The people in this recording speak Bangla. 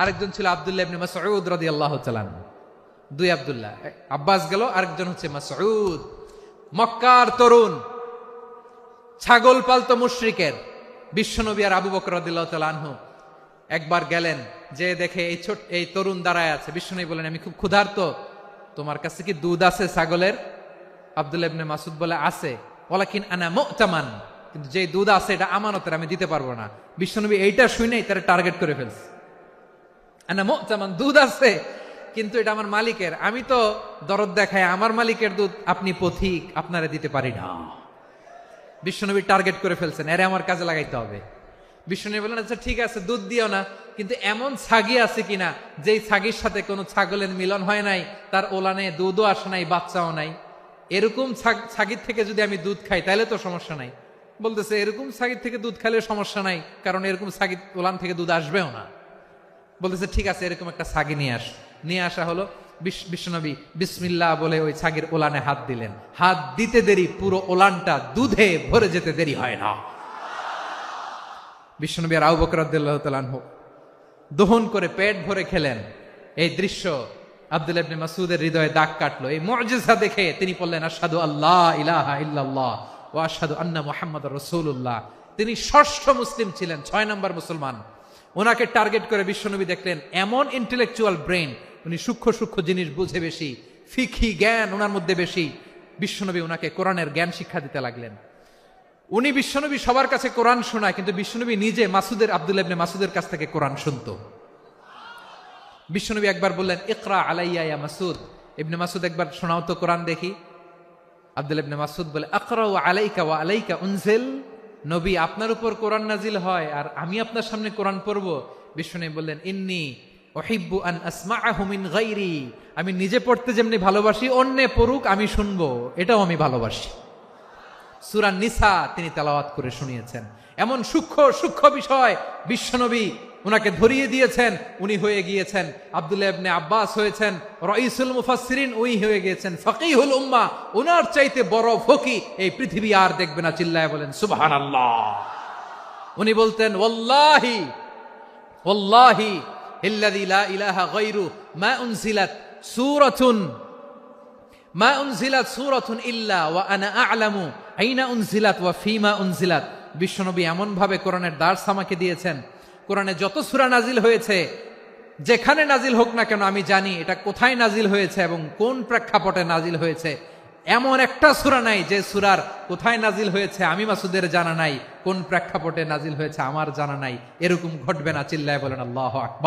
আরেকজন ছিল আব্দুল্লাহ ইবনে মাসউদ রাদিয়াল্লাহু তাআলা। দুই আব্দুল্লাহ, আব্বাস গেল, আরেকজন হচ্ছে মাসউদ। মক্কার তরুণ, ছাগল পালতো মুশরিকের। বিশ্বনবী আর আবু বকর রাদিয়াল্লাহু তাআলা আনহু একবার গেলেন, যে দেখে এই তরুণ দাঁড়ায় আছে। বিশ্বনবী বলেন, আমি খুব ক্ষুধার্ত, তোমার কাছে কি দুধ আছে ছাগলের? আব্দুল্লাহ ইবনে মাসউদ বলে, আছে। ওয়ালাকিন আনা মুতামান, কিন্তু যে দুধ আছে এটা আমানতের, আমি দিতে পারবো না। বিশ্বনবী এইটা শুনেই তারা টার্গেট করে ফেলছে। আনা মুতামান, দুধ আছে কিন্তু এটা আমার মালিকের, আমি তো দরদ দেখাই, আমার মালিকের দুধ আপনি পথিক, আপনারা দিতে পারি না। বিশ্বনবী টার্গেট করে ফেলছেন, এরে আমার কাজে লাগাইতে হবে। বিশ্বনবী বলেন, আচ্ছা ঠিক আছে, দুধ দিও না, কিন্তু এমন ছাগি আছে কিনা যেই ছাগির সাথে কোনো ছাগলের মিলন হয় নাই, তার ওলানে দুধও আসে নাই, বাচ্চাও নাই, এরকম ছাগির থেকে যদি আমি দুধ খাই তাহলে তো সমস্যা নাই। বলতেছে, এরকম ছাগির থেকে দুধ খাইলে সমস্যা নাই, কারণ এরকম ছাগির ওলান থেকে দুধ আসবেও না। বলতেছে, ঠিক আছে, এরকম একটা ছাগি নিয়ে আসা হলো। বিশ্বনবী বিসমিল্লাহ বলে ওই ছাগির ওলানে হাত দিলেন। হাত দিতে দেরি, পুরো ওলানটা দুধে ভরে যেতে দেরি হয় না। বিশ্বনবী আর আবু বকর রাদিয়াল্লাহু তাআলা আনহু দহন করে পেট ভরে খেলেন। এই দৃশ্য আব্দুল্লাহ ইবনে মাসউদের হৃদয়ে দাগ কাটলো। এই মুজিজা দেখে তিনি বললেন, আশহাদু আল্লা ইলাহা ইল্লাল্লাহ ওয়া আশহাদু আন্না মুহাম্মাদুর রাসূলুল্লাহ। তিনি ষষ্ঠ মুসলিম ছিলেন, 6 নম্বর মুসলমান। ওনাকে টার্গেট করে বিশ্বনবী দেখলেন এমন ইন্টেলেকচুয়াল ব্রেন, উনি সূক্ষ্ম সূক্ষ্ম জিনিস বুঝে বেশি, ফিকহি জ্ঞান ওনার মধ্যে বেশি। বিশ্বনবী ওনাকে কোরআনের জ্ঞান শিক্ষা দিতে লাগলেন। উনি বিশ্বনবী সবার কাছে কোরআন শোনায়, কিন্তু বিশ্বনবী নিজে আব্দুল্লাহ ইবনে মাসউদের কাছ থেকে কোরআন শুনতো। বিশ্বনবী একবার বললেন, ইকরা আলাইয়া ইয়া মাসউদ। ইবনে মাসউদ, একবার শোনাও তো কোরআন দেখি। আব্দুল্লাহ ইবনে মাসউদ বলে, আকরাউ আলাইকা ওয়া আলাইকা উনজিল। নবী, আপনার উপর কোরআন নাজিল হয় আর আমি আপনার সামনে কোরআন পড়ব? বিশ্বনবী বললেন, ইন্নী উহিব্বু আন আসমাআহু মিন গায়রি। আমি নিজে পড়তে যেমনি ভালোবাসি, অন্যে পড়ুক আমি শুনবো, এটাও আমি ভালোবাসি। সূরা নিসা তিনি তেলাওয়াত করে শুনিয়েছেন। এমন সূক্ষ্ম সূক্ষ্ম বিষয় বিশ্বনবী উনাকে ধরিয়ে দিয়েছেন। উনি হয়ে গিয়েছেন, আব্দুল্লাহ ইবনে আব্বাস হয়েছেন রাইসুল মুফাসসিরিন, উনি হয়ে গিয়েছেন ফাকিহুল উম্মাহ। ওনার চাইতে বড় ফকি এই পৃথিবী আর দেখবে না। চিল্লায় বলেন সুবহানাল্লাহ। উনি বলতেন, ওয়াল্লাহি ওয়াল্লাহি ইল্লাযী লা ইলাহা গায়রু মা উনজিলাত সূরাতুন ইল্লা ওয়া আনা আ'লামু আইনা উনজিলাত ওয়া ফীমা উনজিলাত। বিশ্বনবী এমন ভাবে কোরআনের দার্স আমাকে দিয়েছেন, কোরআনে যত সূরা নাজিল হয়েছে, যেখানে নাজিল হোক না কেন আমি জানি এটা কোথায় নাজিল হয়েছে এবং কোন প্রেক্ষাপটে নাজিল হয়েছে। এমন একটা সূরা নাই যে সূরার কোথায় নাজিল হয়েছে আমি মাসুদের জানা নাই, কোন প্রেক্ষাপটে নাজিল হয়েছে আমার জানা নাই। এরকম ঘটবে না। চিল্লায় বলেন আল্লাহু আকবার।